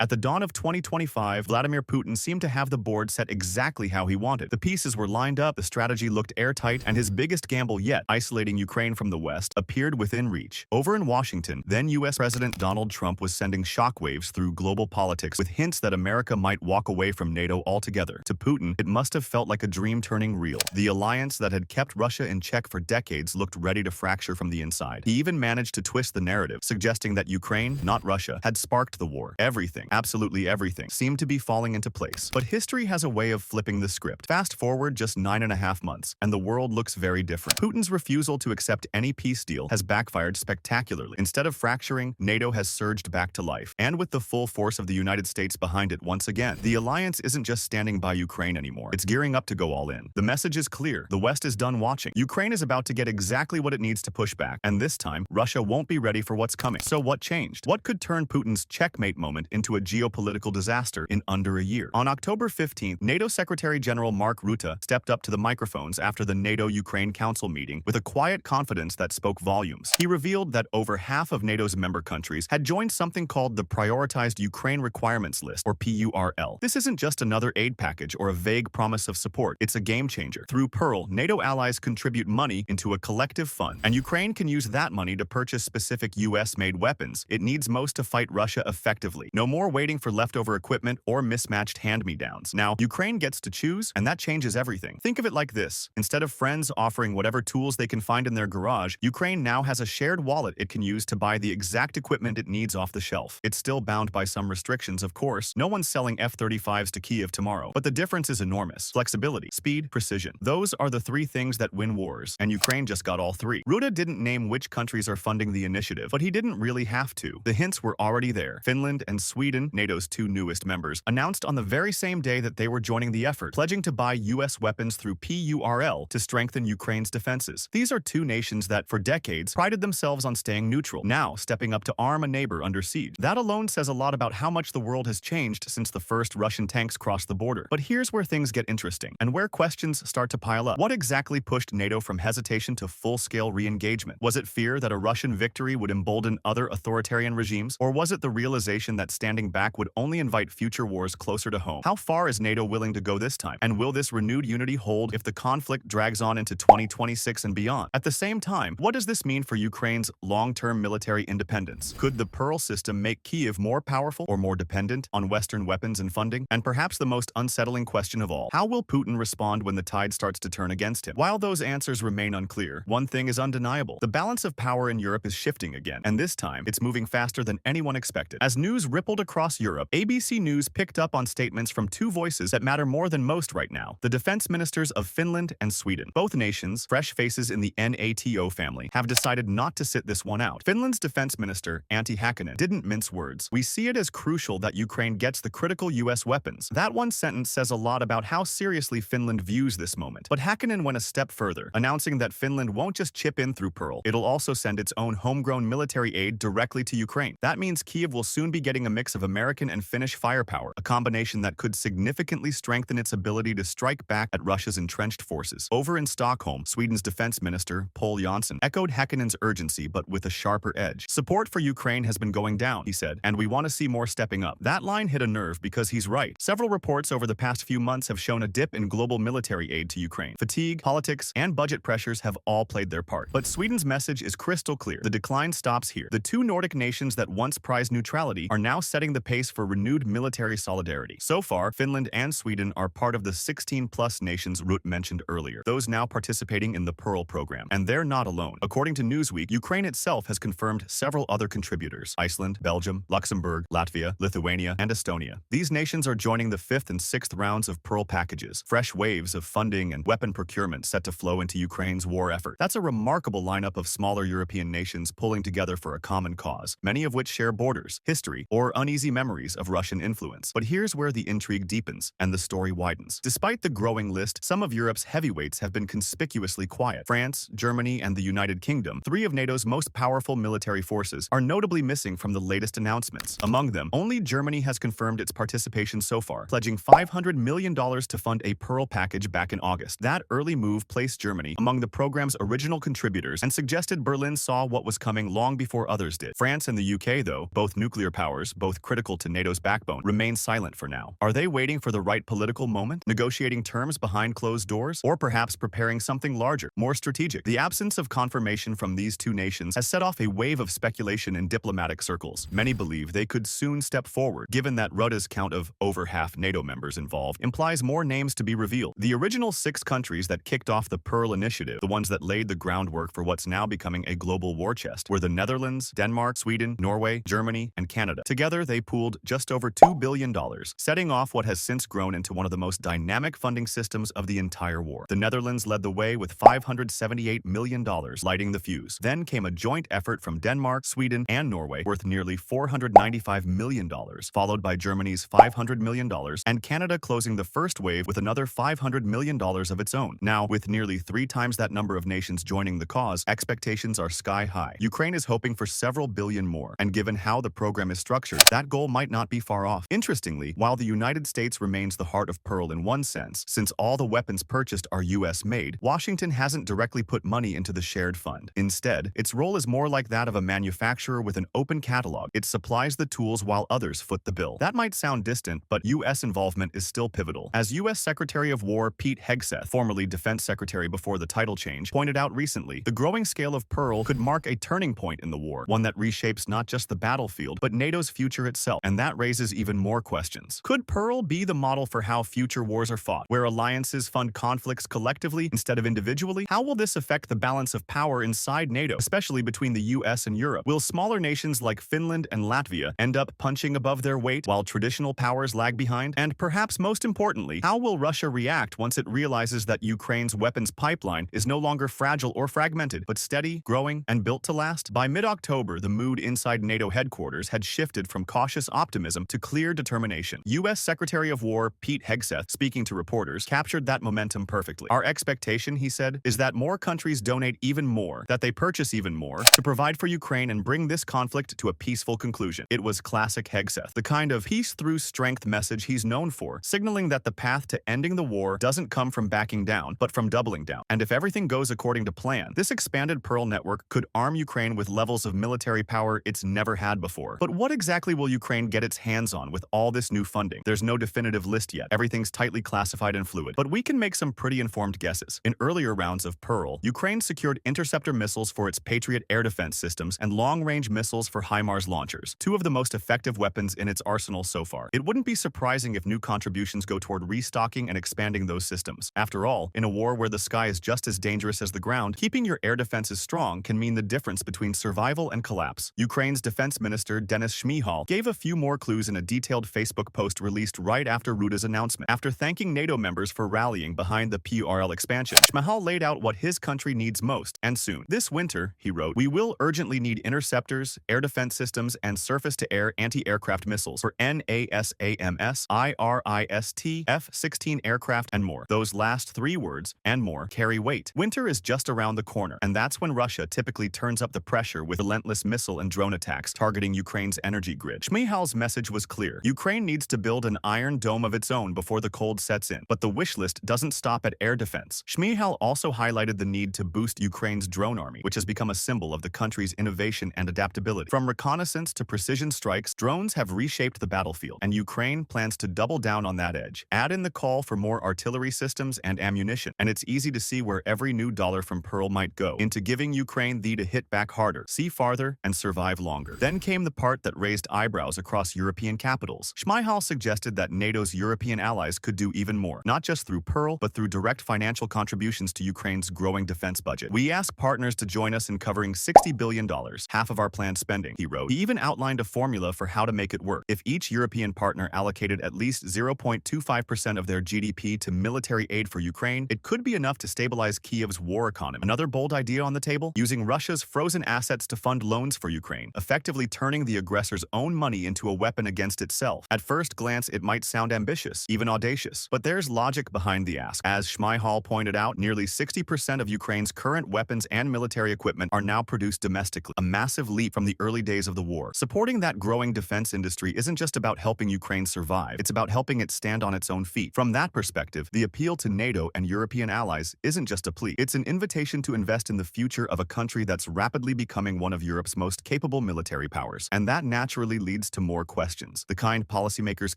At the dawn of 2025, Vladimir Putin seemed to have the board set exactly how he wanted. The pieces were lined up, the strategy looked airtight, and his biggest gamble yet, isolating Ukraine from the West, appeared within reach. Over in Washington, then U.S. President Donald Trump was sending shockwaves through global politics with hints that America might walk away from NATO altogether. To Putin, it must have felt like a dream turning real. The alliance that had kept Russia in check for decades looked ready to fracture from the inside. He even managed to twist the narrative, suggesting that Ukraine, not Russia, had sparked the war. Everything, absolutely everything, seemed to be falling into place. But history has a way of flipping the script. Fast forward just 9.5 months, and the world looks very different. Putin's refusal to accept any peace deal has backfired spectacularly. Instead of fracturing, NATO has surged back to life. And with the full force of the United States behind it once again, the alliance isn't just standing by Ukraine anymore. It's gearing up to go all in. The message is clear. The West is done watching. Ukraine is about to get exactly what it needs to push back, and this time, Russia won't be ready for what's coming. So what changed? What could turn Putin's checkmate moment into a geopolitical disaster in under a year? On October 15th, NATO Secretary General Mark Rutte stepped up to the microphones after the NATO-Ukraine Council meeting with a quiet confidence that spoke volumes. He revealed that over half of NATO's member countries had joined something called the Prioritized Ukraine Requirements List, or PURL. This isn't just another aid package or a vague promise of support. It's a game changer. Through PURL, NATO allies contribute money into a collective fund, and Ukraine can use that money to purchase specific US-made weapons it needs most to fight Russia effectively. No more waiting for leftover equipment or mismatched hand-me-downs. Now, Ukraine gets to choose, and that changes everything. Think of it like this. Instead of friends offering whatever tools they can find in their garage, Ukraine now has a shared wallet it can use to buy the exact equipment it needs off the shelf. It's still bound by some restrictions, of course. No one's selling F-35s to Kyiv tomorrow, but the difference is enormous. Flexibility, speed, precision. Those are the three things that win wars, and Ukraine just got all three. Rutte didn't name which countries are funding the initiative, but he didn't really have to. The hints were already there. Finland and Sweden, NATO's two newest members, announced on the very same day that they were joining the effort, pledging to buy U.S. weapons through PURL to strengthen Ukraine's defenses. These are two nations that, for decades, prided themselves on staying neutral, now stepping up to arm a neighbor under siege. That alone says a lot about how much the world has changed since the first Russian tanks crossed the border. But here's where things get interesting, and where questions start to pile up. What exactly pushed NATO from hesitation to full-scale re-engagement? Was it fear that a Russian victory would embolden other authoritarian regimes? Or was it the realization that standing back would only invite future wars closer to home? How far is NATO willing to go this time? And will this renewed unity hold if the conflict drags on into 2026 and beyond? At the same time, what does this mean for Ukraine's long-term military independence? Could the Pearl system make Kyiv more powerful or more dependent on Western weapons and funding? And perhaps the most unsettling question of all, how will Putin respond when the tide starts to turn against him? While those answers remain unclear, one thing is undeniable. The balance of power in Europe is shifting again, and this time, it's moving faster than anyone expected. As news rippled across Europe, ABC News picked up on statements from two voices that matter more than most right now: the defense ministers of Finland and Sweden. Both nations, fresh faces in the NATO family, have decided not to sit this one out. Finland's defense minister, Antti Häkkänen, didn't mince words. "We see it as crucial that Ukraine gets the critical U.S. weapons." That one sentence says a lot about how seriously Finland views this moment. But Häkkänen went a step further, announcing that Finland won't just chip in through Pearl. It'll also send its own homegrown military aid directly to Ukraine. That means Kyiv will soon be getting a mix of American and Finnish firepower, a combination that could significantly strengthen its ability to strike back at Russia's entrenched forces. Over in Stockholm, Sweden's defense minister, Paul Jansson, echoed Häkkänen's urgency but with a sharper edge. "Support for Ukraine has been going down," he said, "and we want to see more stepping up." That line hit a nerve because he's right. Several reports over the past few months have shown a dip in global military aid to Ukraine. Fatigue, politics, and budget pressures have all played their part. But Sweden's message is crystal clear. The decline stops here. The two Nordic nations that once prized neutrality are now setting the pace for renewed military solidarity. So far, Finland and Sweden are part of the 16-plus nations Rutte mentioned earlier, those now participating in the Pearl program. And they're not alone. According to Newsweek, Ukraine itself has confirmed several other contributors: Iceland, Belgium, Luxembourg, Latvia, Lithuania, and Estonia. These nations are joining the 5th and 6th rounds of Pearl packages, fresh waves of funding and weapon procurement set to flow into Ukraine's war effort. That's a remarkable lineup of smaller European nations pulling together for a common cause, many of which share borders, history, or uneasy memories of Russian influence. But here's where the intrigue deepens and the story widens. Despite the growing list, some of Europe's heavyweights have been conspicuously quiet. France, Germany, and the United Kingdom, three of NATO's most powerful military forces, are notably missing from the latest announcements. Among them, only Germany has confirmed its participation so far, pledging $500 million to fund a Pearl package back in August. That early move placed Germany among the program's original contributors and suggested Berlin saw what was coming long before others did. France and the UK, though, both nuclear powers, both critical to NATO's backbone, remain silent for now. Are they waiting for the right political moment, negotiating terms behind closed doors, or perhaps preparing something larger, more strategic? The absence of confirmation from these two nations has set off a wave of speculation in diplomatic circles. Many believe they could soon step forward, given that Rutte's count of over half NATO members involved implies more names to be revealed. The original 6 countries that kicked off the Pearl Initiative, the ones that laid the groundwork for what's now becoming a global war chest, were the Netherlands, Denmark, Sweden, Norway, Germany, and Canada. Together, they pooled just over $2 billion, setting off what has since grown into one of the most dynamic funding systems of the entire war. The Netherlands led the way with $578 million, lighting the fuse. Then came a joint effort from Denmark, Sweden, and Norway worth nearly $495 million, followed by Germany's $500 million, and Canada closing the first wave with another $500 million of its own. Now, with nearly 3 times that number of nations joining the cause, expectations are sky high. Ukraine is hoping for several billion more, and given how the program is structured, that goal might not be far off. Interestingly, while the United States remains the heart of Pearl in one sense, since all the weapons purchased are US-made, Washington hasn't directly put money into the shared fund. Instead, its role is more like that of a manufacturer with an open catalog. It supplies the tools while others foot the bill. That might sound distant, but US involvement is still pivotal. As US Secretary of War Pete Hegseth, formerly Defense Secretary before the title change, pointed out recently, the growing scale of Pearl could mark a turning point in the war, one that reshapes not just the battlefield, but NATO's future itself. And that raises even more questions. Could Pearl be the model for how future wars are fought, where alliances fund conflicts collectively instead of individually? How will this affect the balance of power inside NATO, especially between the US and Europe? Will smaller nations like Finland and Latvia end up punching above their weight while traditional powers lag behind? And perhaps most importantly, how will Russia react once it realizes that Ukraine's weapons pipeline is no longer fragile or fragmented, but steady, growing, and built to last? By mid-October, the mood inside NATO headquarters had shifted from cautious optimism to clear determination. US Secretary of War Pete Hegseth, speaking to reporters, captured that momentum perfectly. Our expectation, he said, is that more countries donate even more, that they purchase even more, to provide for Ukraine and bring this conflict to a peaceful conclusion. It was classic Hegseth, the kind of peace through strength message he's known for, signaling that the path to ending the war doesn't come from backing down, but from doubling down. And if everything goes according to plan, this expanded Pearl network could arm Ukraine with levels of military power it's never had before. But what exactly will Ukraine get its hands on with all this new funding? There's no definitive list yet. Everything's tightly classified and fluid. But we can make some pretty informed guesses. In earlier rounds of Pearl, Ukraine secured interceptor missiles for its Patriot air defense systems and long-range missiles for HIMARS launchers, 2 of the most effective weapons in its arsenal so far. It wouldn't be surprising if new contributions go toward restocking and expanding those systems. After all, in a war where the sky is just as dangerous as the ground, keeping your air defenses strong can mean the difference between survival and collapse. Ukraine's defense minister Denis Shmyhal gave a few more clues in a detailed Facebook post released right after Rutte's announcement. After thanking NATO members for rallying behind the PRL expansion, Shmyhal laid out what his country needs most, and soon. This winter, he wrote, we will urgently need interceptors, air defense systems, and surface-to-air anti-aircraft missiles for NASAMS, IRIST, F-16 aircraft, and more. Those last 3 words, and more, carry weight. Winter is just around the corner, and that's when Russia typically turns up the pressure with relentless missile and drone attacks targeting Ukraine's energy grid. Shmyhal's message was clear. Ukraine needs to build an iron dome of its own before the cold sets in. But the wish list doesn't stop at air defense. Shmyhal also highlighted the need to boost Ukraine's drone army, which has become a symbol of the country's innovation and adaptability. From reconnaissance to precision strikes, drones have reshaped the battlefield, and Ukraine plans to double down on that edge. Add in the call for more artillery systems and ammunition, and it's easy to see where every new dollar from Pearl might go, into giving Ukraine the to hit back harder, see farther, and survive longer. Then came the part that raised eyebrows across European capitals. Shmyhal suggested that NATO's European allies could do even more, not just through Pearl, but through direct financial contributions to Ukraine's growing defense budget. We ask partners to join us in covering $60 billion, half of our planned spending, he wrote. He even outlined a formula for how to make it work. If each European partner allocated at least 0.25% of their GDP to military aid for Ukraine, it could be enough to stabilize Kiev's war economy. Another bold idea on the table? Using Russia's frozen assets to fund loans for Ukraine, effectively turning the aggressor's own money into a weapon against itself. At first glance, it might sound ambitious, even audacious, but there's logic behind the ask. As Shmyhal pointed out, nearly 60% of Ukraine's current weapons and military equipment are now produced domestically, a massive leap from the early days of the war. Supporting that growing defense industry isn't just about helping Ukraine survive, it's about helping it stand on its own feet. From that perspective, the appeal to NATO and European allies isn't just a plea, it's an invitation to invest in the future of a country that's rapidly becoming one of Europe's most capable military powers. And that naturally leads leads to more questions, the kind policymakers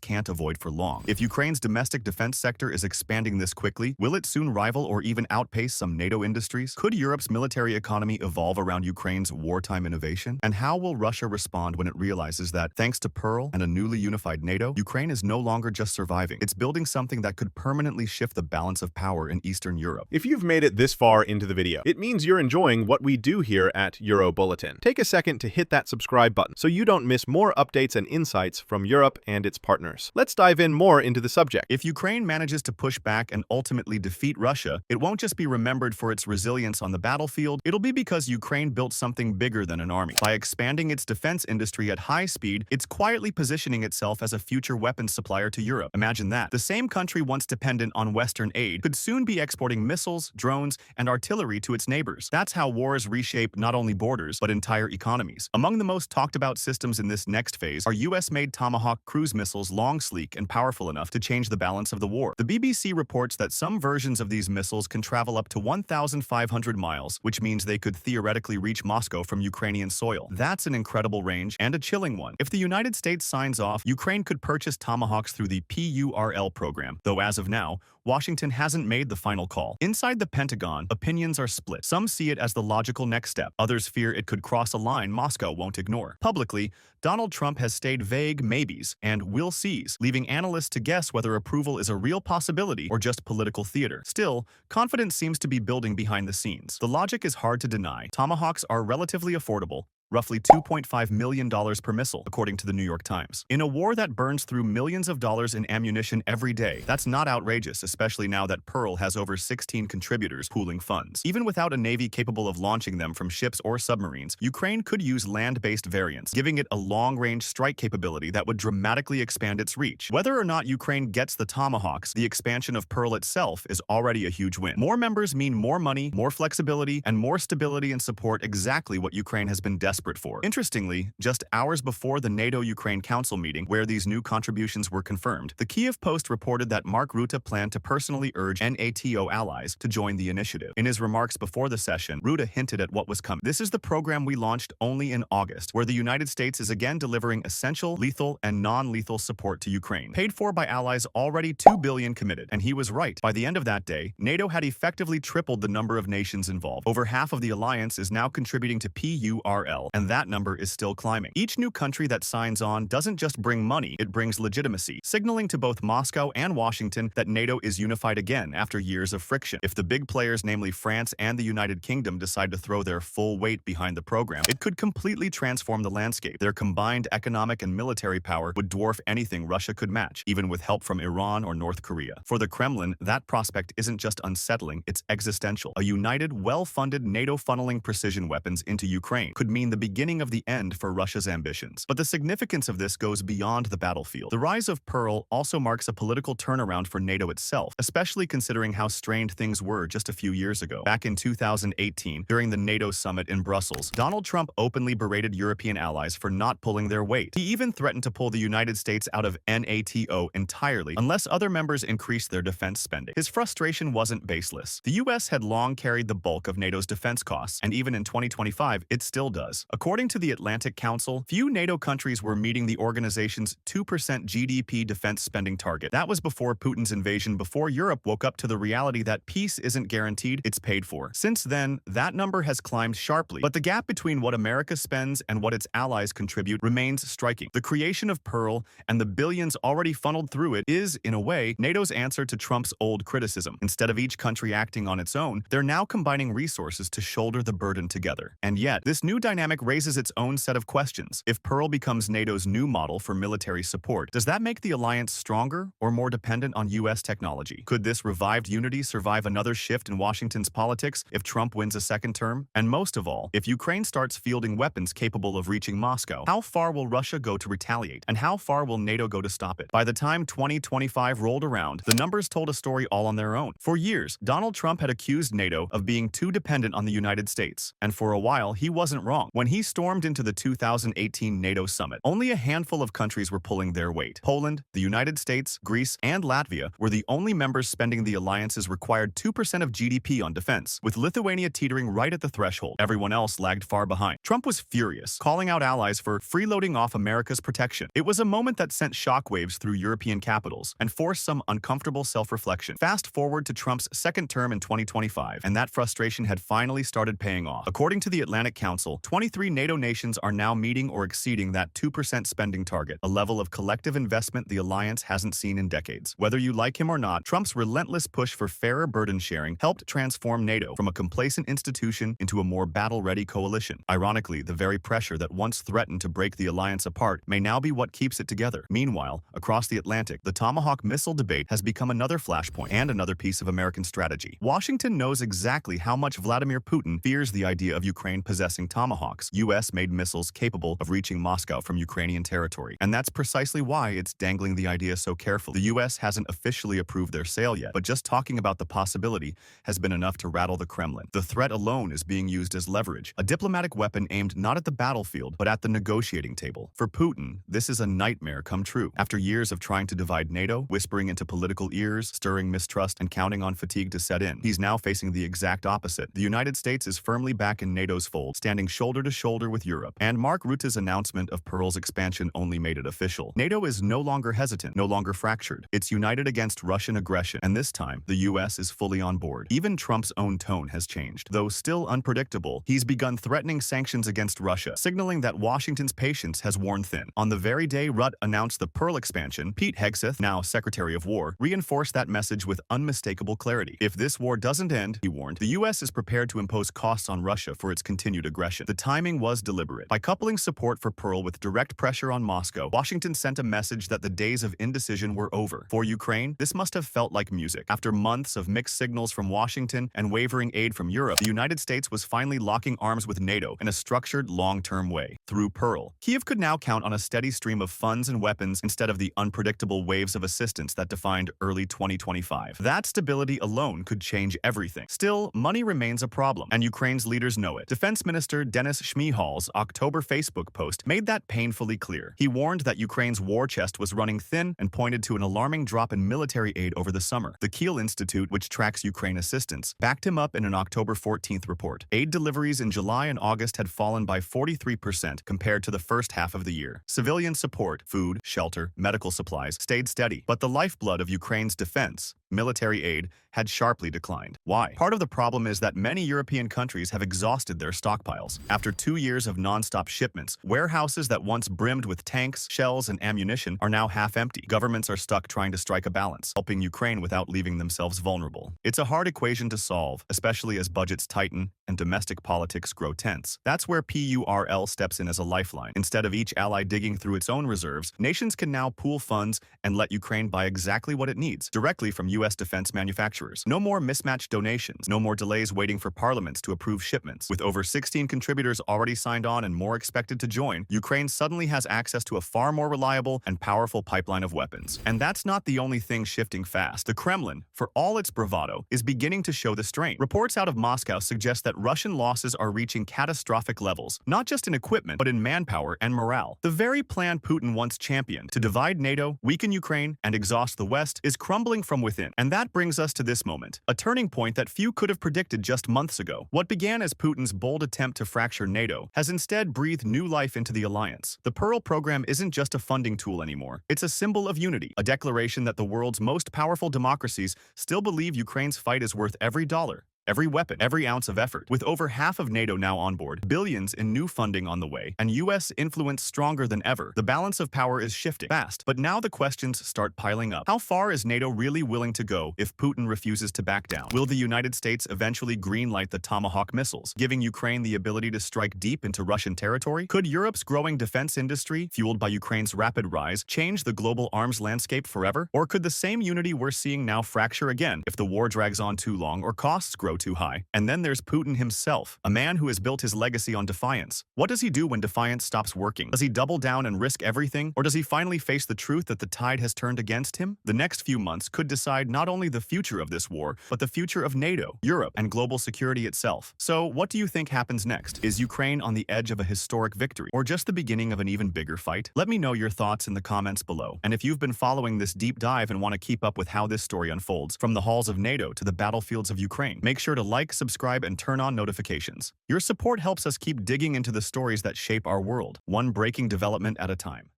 can't avoid for long. If Ukraine's domestic defense sector is expanding this quickly, will it soon rival or even outpace some NATO industries? Could Europe's military economy evolve around Ukraine's wartime innovation? And how will Russia respond when it realizes that, thanks to Pearl and a newly unified NATO, Ukraine is no longer just surviving, it's building something that could permanently shift the balance of power in Eastern Europe? If you've made it this far into the video, it means you're enjoying what we do here at Euro Bulletin. Take a second to hit that subscribe button so you don't miss more updates and insights from Europe and its partners. Let's dive in more into the subject. If Ukraine manages to push back and ultimately defeat Russia, it won't just be remembered for its resilience on the battlefield, it'll be because Ukraine built something bigger than an army. By expanding its defense industry at high speed, it's quietly positioning itself as a future weapons supplier to Europe. Imagine that. The same country once dependent on Western aid could soon be exporting missiles, drones, and artillery to its neighbors. That's how wars reshape not only borders, but entire economies. Among the most talked about systems in this next phase are US-made Tomahawk cruise missiles, long, sleek, and powerful enough to change the balance of the war. The BBC reports that some versions of these missiles can travel up to 1,500 miles, which means they could theoretically reach Moscow from Ukrainian soil. That's an incredible range and a chilling one. If the United States signs off, Ukraine could purchase Tomahawks through the PURL program, though as of now, Washington hasn't made the final call. Inside the Pentagon, opinions are split. Some see it as the logical next step. Others fear it could cross a line Moscow won't ignore. Publicly, Donald Trump has stayed vague maybes and will sees, leaving analysts to guess whether approval is a real possibility or just political theater. Still, confidence seems to be building behind the scenes. The logic is hard to deny. Tomahawks are relatively affordable, roughly $2.5 million per missile, according to the New York Times. In a war that burns through millions of dollars in ammunition every day, that's not outrageous, especially now that Pearl has over 16 contributors pooling funds. Even without a navy capable of launching them from ships or submarines, Ukraine could use land-based variants, giving it a long-range strike capability that would dramatically expand its reach. Whether or not Ukraine gets the Tomahawks, the expansion of Pearl itself is already a huge win. More members mean more money, more flexibility, and more stability and support, exactly what Ukraine has been desperate for. Interestingly, just hours before the NATO-Ukraine Council meeting where these new contributions were confirmed, the Kiev Post reported that Mark Rutte planned to personally urge NATO allies to join the initiative. In his remarks before the session, Rutte hinted at what was coming. This is the program we launched only in August, where the United States is again delivering essential, lethal, and non-lethal support to Ukraine, paid for by allies already $2 billion committed. And he was right. By the end of that day, NATO had effectively tripled the number of nations involved. Over half of the alliance is now contributing to PURL, and that number is still climbing. Each new country that signs on doesn't just bring money, it brings legitimacy, signaling to both Moscow and Washington that NATO is unified again after years of friction. If the big players, namely France and the United Kingdom, decide to throw their full weight behind the program, it could completely transform the landscape. Their combined economic and military power would dwarf anything Russia could match, even with help from Iran or North Korea. For the Kremlin, that prospect isn't just unsettling, it's existential. A united, well-funded NATO funneling precision weapons into Ukraine could mean the beginning of the end for Russia's ambitions. But the significance of this goes beyond the battlefield. The rise of Pearl also marks a political turnaround for NATO itself, especially considering how strained things were just a few years ago. Back in 2018, during the NATO summit in Brussels, Donald Trump openly berated European allies for not pulling their weight. He even threatened to pull the United States out of NATO entirely unless other members increased their defense spending. His frustration wasn't baseless. The US had long carried the bulk of NATO's defense costs, and even in 2025, it still does. According to the Atlantic Council, few NATO countries were meeting the organization's 2% GDP defense spending target. That was before Putin's invasion, before Europe woke up to the reality that peace isn't guaranteed, it's paid for. Since then, that number has climbed sharply, but the gap between what America spends and what its allies contribute remains striking. The creation of Pearl and the billions already funneled through it is, in a way, NATO's answer to Trump's old criticism. Instead of each country acting on its own, they're now combining resources to shoulder the burden together. And yet, this new dynamic raises its own set of questions. If Pearl becomes NATO's new model for military support, does that make the alliance stronger or more dependent on US technology? Could this revived unity survive another shift in Washington's politics if Trump wins a second term? And most of all, if Ukraine starts fielding weapons capable of reaching Moscow, how far will Russia go to retaliate? And how far will NATO go to stop it? By the time 2025 rolled around, the numbers told a story all on their own. For years, Donald Trump had accused NATO of being too dependent on the United States. And for a while, he wasn't wrong. When When he stormed into the 2018 NATO summit, only a handful of countries were pulling their weight. Poland, the United States, Greece, and Latvia were the only members spending the alliance's required 2% of GDP on defense, with Lithuania teetering right at the threshold. Everyone else lagged far behind. Trump was furious, calling out allies for freeloading off America's protection. It was a moment that sent shockwaves through European capitals and forced some uncomfortable self-reflection. Fast forward to Trump's second term in 2025, and that frustration had finally started paying off. According to the Atlantic Council, 23 NATO nations are now meeting or exceeding that 2% spending target, a level of collective investment the alliance hasn't seen in decades. Whether you like him or not, Trump's relentless push for fairer burden sharing helped transform NATO from a complacent institution into a more battle-ready coalition. Ironically, the very pressure that once threatened to break the alliance apart may now be what keeps it together. Meanwhile, across the Atlantic, the Tomahawk missile debate has become another flashpoint and another piece of American strategy. Washington knows exactly how much Vladimir Putin fears the idea of Ukraine possessing Tomahawks, US-made missiles capable of reaching Moscow from Ukrainian territory. And that's precisely why it's dangling the idea so carefully. The US hasn't officially approved their sale yet, but just talking about the possibility has been enough to rattle the Kremlin. The threat alone is being used as leverage, a diplomatic weapon aimed not at the battlefield, but at the negotiating table. For Putin, this is a nightmare come true. After years of trying to divide NATO, whispering into political ears, stirring mistrust, and counting on fatigue to set in, he's now facing the exact opposite. The United States is firmly back in NATO's fold, standing shoulder to shoulder with Europe. And Mark Rutte's announcement of Pearl's expansion only made it official. NATO is no longer hesitant, no longer fractured. It's united against Russian aggression, and this time, the US is fully on board. Even Trump's own tone has changed. Though still unpredictable, he's begun threatening sanctions against Russia, signaling that Washington's patience has worn thin. On the very day Rutte announced the Pearl expansion, Pete Hegseth, now Secretary of War, reinforced that message with unmistakable clarity. If this war doesn't end, he warned, the US is prepared to impose costs on Russia for its continued aggression. The timing was deliberate. By coupling support for Pearl with direct pressure on Moscow, Washington sent a message that the days of indecision were over. For Ukraine, this must have felt like music. After months of mixed signals from Washington and wavering aid from Europe, the United States was finally locking arms with NATO in a structured, long-term way. Through Pearl, Kyiv could now count on a steady stream of funds and weapons instead of the unpredictable waves of assistance that defined early 2025. That stability alone could change everything. Still, money remains a problem, and Ukraine's leaders know it. Defense Minister Denis Shmyhal's October Facebook post made that painfully clear. He warned that Ukraine's war chest was running thin and pointed to an alarming drop in military aid over the summer. The Kiel Institute, which tracks Ukraine assistance, backed him up in an October 14th report. Aid deliveries in July and August had fallen by 43% compared to the first half of the year. Civilian support, food, shelter, medical supplies, stayed steady, but the lifeblood of Ukraine's defense, military aid, had sharply declined. Why? Part of the problem is that many European countries have exhausted their stockpiles. After 2 years of non-stop shipments, warehouses that once brimmed with tanks, shells, and ammunition are now half empty. Governments are stuck trying to strike a balance, helping Ukraine without leaving themselves vulnerable. It's a hard equation to solve, especially as budgets tighten and domestic politics grow tense. That's where PURL steps in as a lifeline. Instead of each ally digging through its own reserves, nations can now pool funds and let Ukraine buy exactly what it needs, directly from U.S. defense manufacturers. No more mismatched donations, no more delays waiting for parliaments to approve shipments. With over 16 contributors already signed on and more expected to join, Ukraine suddenly has access to a far more reliable and powerful pipeline of weapons. And that's not the only thing shifting fast. The Kremlin, for all its bravado, is beginning to show the strain. Reports out of Moscow suggest that Russian losses are reaching catastrophic levels, not just in equipment, but in manpower and morale. The very plan Putin once championed to divide NATO, weaken Ukraine, and exhaust the West is crumbling from within. And that brings us to this moment, a turning point that few could have predicted just months ago. What began as Putin's bold attempt to fracture NATO has instead breathed new life into the alliance. The Pearl program isn't just a funding tool anymore. It's a symbol of unity, a declaration that the world's most powerful democracies still believe Ukraine's fight is worth every dollar, every weapon, every ounce of effort. With over half of NATO now on board, billions in new funding on the way, and U.S. influence stronger than ever, the balance of power is shifting fast. But now the questions start piling up. How far is NATO really willing to go if Putin refuses to back down? Will the United States eventually greenlight the Tomahawk missiles, giving Ukraine the ability to strike deep into Russian territory? Could Europe's growing defense industry, fueled by Ukraine's rapid rise, change the global arms landscape forever? Or could the same unity we're seeing now fracture again if the war drags on too long or costs grow too high. And then there's Putin himself, a man who has built his legacy on defiance. What does he do when defiance stops working? Does he double down and risk everything? Or does he finally face the truth that the tide has turned against him? The next few months could decide not only the future of this war, but the future of NATO, Europe, and global security itself. So, what do you think happens next? Is Ukraine on the edge of a historic victory, or just the beginning of an even bigger fight? Let me know your thoughts in the comments below. And if you've been following this deep dive and want to keep up with how this story unfolds, from the halls of NATO to the battlefields of Ukraine, make sure to like, subscribe, and turn on notifications. Your support helps us keep digging into the stories that shape our world, one breaking development at a time.